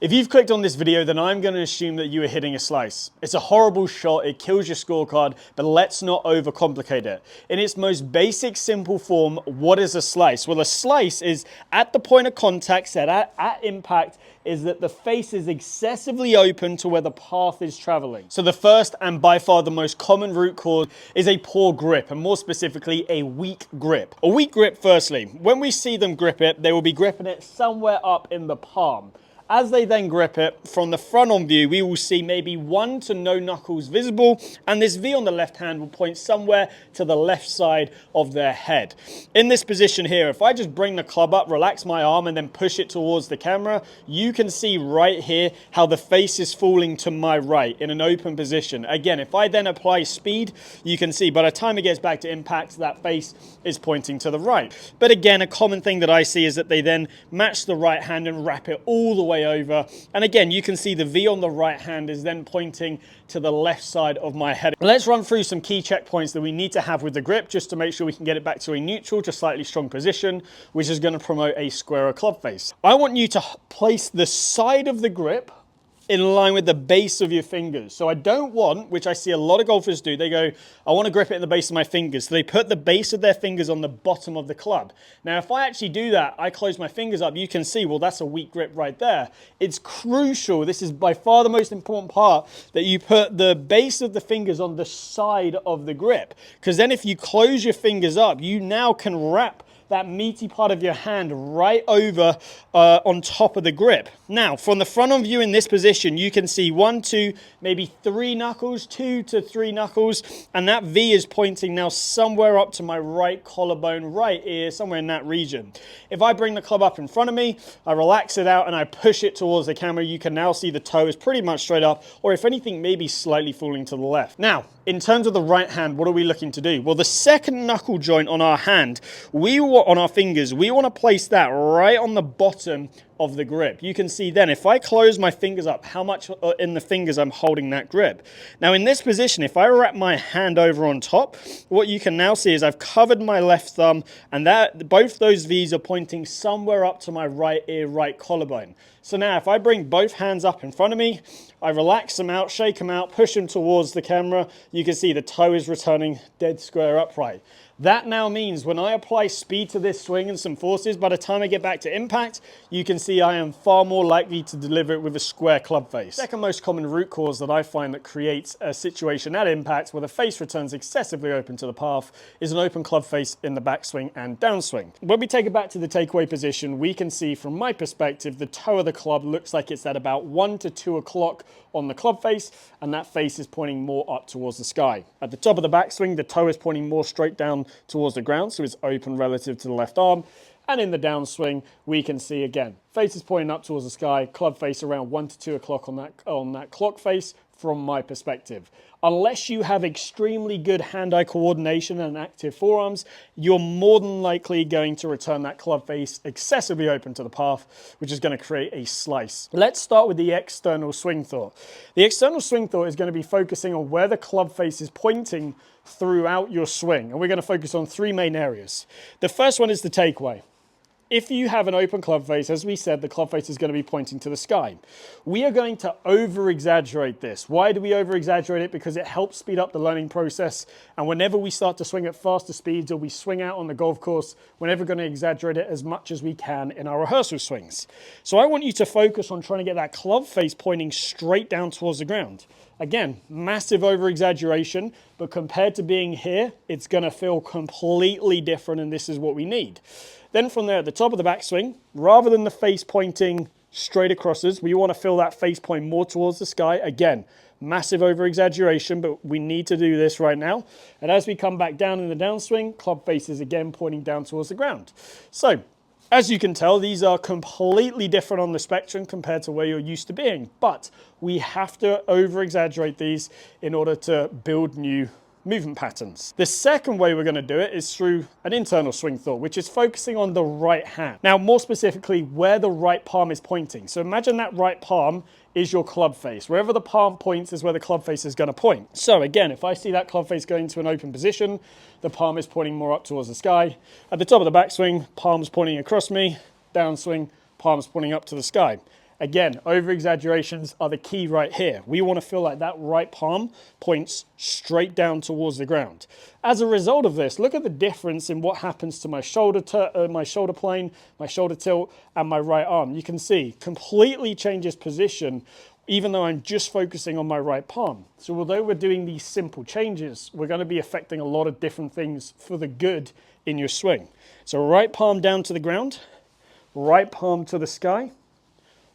If you've clicked on this video, then I'm going to assume that you are hitting a slice. It's a horrible shot, it kills your scorecard, but let's not overcomplicate it. In its most basic, simple form, what is a slice? Well, a slice is at the point of contact, set at impact, is that the face is excessively open to where the path is traveling. So the first and by far the most common root cause is a poor grip, and more specifically, a weak grip. A weak grip, firstly, when we see them grip it, they will be gripping it somewhere up in the palm. As they then grip it, from the front on view, we will see maybe one to no knuckles visible, and this V on the left hand will point somewhere to the left side of their head. In this position here, if I just bring the club up, relax my arm, and then push it towards the camera, you can see right here how the face is falling to my right in an open position. Again, if I then apply speed, you can see by the time it gets back to impact, that face is pointing to the right. But again, a common thing that I see is that they then match the right hand and wrap it all the way over, and again you can see the V on the right hand is then pointing to the left side of my head. Let's run through some key checkpoints that we need to have with the grip just to make sure we can get it back to a neutral to slightly strong position, which is going to promote a squarer club face. I want you to place the side of the grip in line with the base of your fingers. So I don't want, which I see a lot of golfers do, they go, I want to grip it in the base of my fingers. So they put the base of their fingers on the bottom of the club. Now, if I actually do that, I close my fingers up, you can see, well, that's a weak grip right there. It's crucial, this is by far the most important part, that you put the base of the fingers on the side of the grip. Because then if you close your fingers up, you now can wrap that meaty part of your hand right over on top of the grip. Now, from the front on view in this position, you can see 1, 2, maybe 3 knuckles, 2 to 3 knuckles, and that V is pointing now somewhere up to my right collarbone, right ear, somewhere in that region. If I bring the club up in front of me, I relax it out and I push it towards the camera, you can now see the toe is pretty much straight up, or if anything, maybe slightly falling to the left. Now, in terms of the right hand, what are we looking to do? Well, the second knuckle joint on our hand, on our fingers, we want to place that right on the bottom of the grip. You can see then, if I close my fingers up, how much in the fingers I'm holding that grip. Now in this position, if I wrap my hand over on top, what you can now see is I've covered my left thumb, and that both those V's are pointing somewhere up to my right ear, right collarbone. So now if I bring both hands up in front of me, I relax them out, shake them out, push them towards the camera, you can see the toe is returning dead square upright. That now means when I apply speed to this swing and some forces, by the time I get back to impact, you can see I am far more likely to deliver it with a square club face. Second most common root cause that I find that creates a situation at impact where the face returns excessively open to the path is an open club face in the backswing and downswing. When we take it back to the takeaway position, we can see from my perspective, the toe of the club looks like it's at about 1 to 2 o'clock on the club face, and that face is pointing more up towards the sky. At the top of the backswing, the toe is pointing more straight down towards the ground, so it's open relative to the left arm. And in the downswing, we can see again, face is pointing up towards the sky, club face around 1 to 2 o'clock on that clock face from my perspective. Unless you have extremely good hand-eye coordination and active forearms, you're more than likely going to return that club face excessively open to the path, which is going to create a slice. Let's start with the external swing thought. The external swing thought is going to be focusing on where the club face is pointing throughout your swing, and we're going to focus on 3 main areas. The first one is the takeaway. If you have an open club face, as we said, the club face is going to be pointing to the sky. We are going to over-exaggerate this. Why do we over-exaggerate it? Because it helps speed up the learning process. And whenever we start to swing at faster speeds or we swing out on the golf course, we're never going to exaggerate it as much as we can in our rehearsal swings. So I want you to focus on trying to get that club face pointing straight down towards the ground. Again, massive over-exaggeration, but compared to being here, it's going to feel completely different, and this is what we need. Then from there, at the top of the backswing, rather than the face pointing straight across us, we want to feel that face point more towards the sky. Again, massive over-exaggeration, but we need to do this right now. And as we come back down in the downswing, club face is again pointing down towards the ground. So, as you can tell, these are completely different on the spectrum compared to where you're used to being, but we have to over-exaggerate these in order to build new movement patterns. The second way we're going to do it is through an internal swing thought, which is focusing on the right hand. Now, more specifically, where the right palm is pointing. So imagine that right palm is your club face. Wherever the palm points is where the club face is going to point. So again, if I see that club face going to an open position, the palm is pointing more up towards the sky. At the top of the backswing, palms pointing across me. Downswing, palms pointing up to the sky. Again, over-exaggerations are the key right here. We want to feel like that right palm points straight down towards the ground. As a result of this, look at the difference in what happens to my shoulder plane, my shoulder tilt, and my right arm. You can see completely changes position even though I'm just focusing on my right palm. So although we're doing these simple changes, we're going to be affecting a lot of different things for the good in your swing. So right palm down to the ground, right palm to the sky,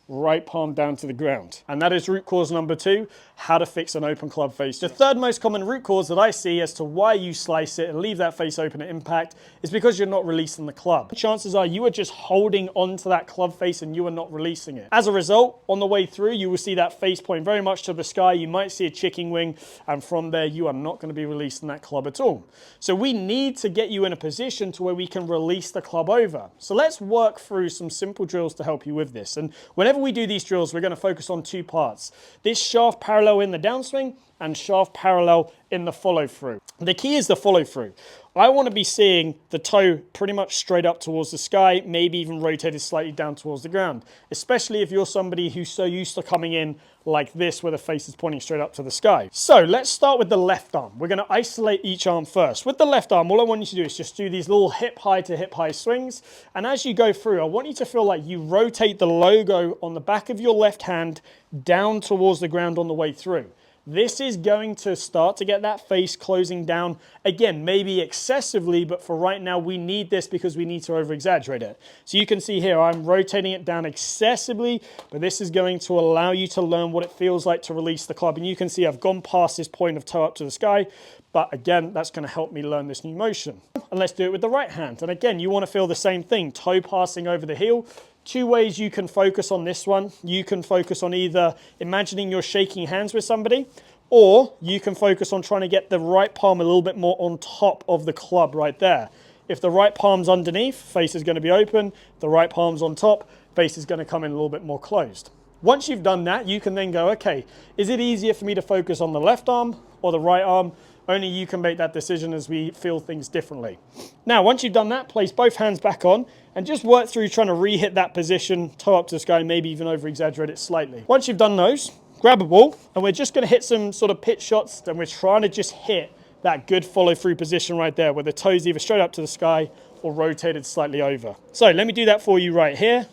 right palm down to the ground. And that is root cause number 2, how to fix an open club face. The third most common root cause that I see as to why you slice it and leave that face open at impact is because you're not releasing the club. Chances are you are just holding onto that club face and you are not releasing it. As a result, on the way through, you will see that face point very much to the sky. You might see a chicken wing, and from there, you are not going to be releasing that club at all. So we need to get you in a position to where we can release the club over. So let's work through some simple drills to help you with this. And whenever we do these drills, we're going to focus on 2 parts. This shaft parallel in the downswing and shaft parallel in the follow through. The key is the follow through. I want to be seeing the toe pretty much straight up towards the sky, maybe even rotated slightly down towards the ground, especially if you're somebody who's so used to coming in like this where the face is pointing straight up to the sky. So let's start with the left arm. We're going to isolate each arm first. With the left arm, all I want you to do is just do these little hip high to hip high swings. And as you go through, I want you to feel like you rotate the logo on the back of your left hand down towards the ground on the way through. This is going to start to get that face closing down. Again, maybe excessively, but for right now, we need this because we need to over-exaggerate it. So you can see here, I'm rotating it down excessively, but this is going to allow you to learn what it feels like to release the club. And you can see I've gone past this point of toe up to the sky, but again, that's going to help me learn this new motion. And let's do it with the right hand. And again, you want to feel the same thing, toe passing over the heel. 2 ways you can focus on this one. You can focus on either imagining you're shaking hands with somebody, or you can focus on trying to get the right palm a little bit more on top of the club right there. If the right palm's underneath, face is going to be open. The right palm's on top, face is going to come in a little bit more closed. Once you've done that, you can then go, okay, is it easier for me to focus on the left arm or the right arm? Only you can make that decision as we feel things differently. Now, once you've done that, place both hands back on and just work through trying to re-hit that position, toe up to the sky, maybe even over-exaggerate it slightly. Once you've done those, grab a ball, and we're just going to hit some sort of pitch shots, and we're trying to just hit that good follow-through position right there, where the toe's either straight up to the sky or rotated slightly over. So let me do that for you right here.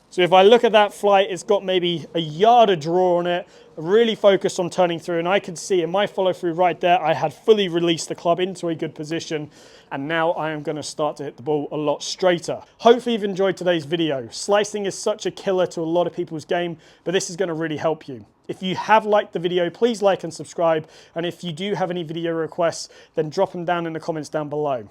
So if I look at that flight, it's got maybe a yard of draw on it, really focused on turning through, and I could see in my follow through right there, I had fully released the club into a good position, and now I am going to start to hit the ball a lot straighter. Hopefully you've enjoyed today's video. Slicing is such a killer to a lot of people's game, but this is going to really help you. If you have liked the video, please like and subscribe, and if you do have any video requests, then drop them down in the comments down below.